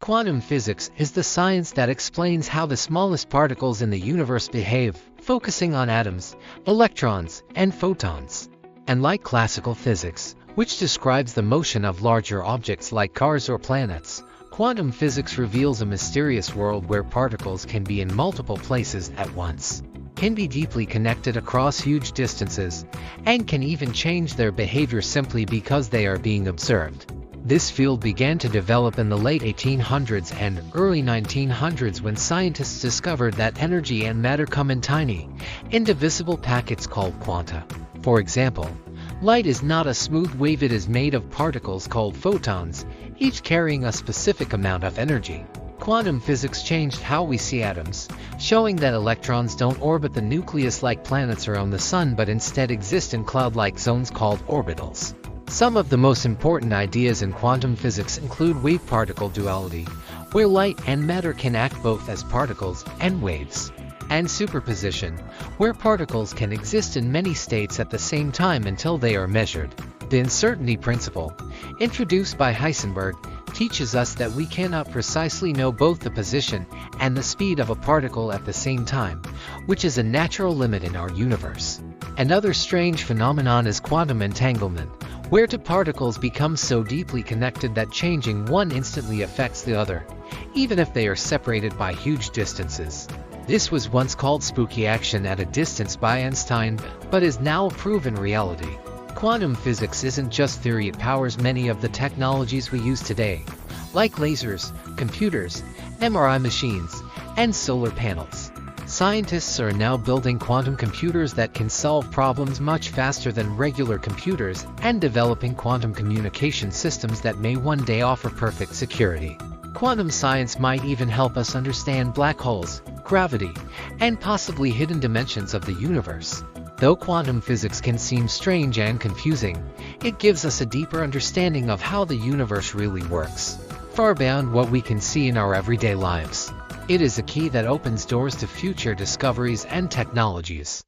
Quantum physics is the science that explains how the smallest particles in the universe behave, focusing on atoms, electrons, and photons. Unlike classical physics, which describes the motion of larger objects like cars or planets, quantum physics reveals a mysterious world where particles can be in multiple places at once, can be deeply connected across huge distances, and can even change their behavior simply because they are being observed. This field began to develop in the late 1800s and early 1900s when scientists discovered that energy and matter come in tiny, indivisible packets called quanta. For example, light is not a smooth wave, it is made of particles called photons, each carrying a specific amount of energy. Quantum physics changed how we see atoms, showing that electrons don't orbit the nucleus like planets around the sun but instead exist in cloud-like zones called orbitals. Some of the most important ideas in quantum physics include wave-particle duality, where light and matter can act both as particles and waves, and superposition, where particles can exist in many states at the same time until they are measured. The uncertainty principle, introduced by Heisenberg, teaches us that we cannot precisely know both the position and the speed of a particle at the same time, which is a natural limit in our universe. Another strange phenomenon is quantum entanglement, where two particles become so deeply connected that changing one instantly affects the other, even if they are separated by huge distances. This was once called spooky action at a distance by Einstein, but is now a proven reality. Quantum physics isn't just theory, it powers many of the technologies we use today, like lasers, computers, MRI machines, and solar panels. Scientists are now building quantum computers that can solve problems much faster than regular computers and developing quantum communication systems that may one day offer perfect security. Quantum science might even help us understand black holes, gravity, and possibly hidden dimensions of the universe. Though quantum physics can seem strange and confusing, it gives us a deeper understanding of how the universe really works, far beyond what we can see in our everyday lives. It is a key that opens doors to future discoveries and technologies.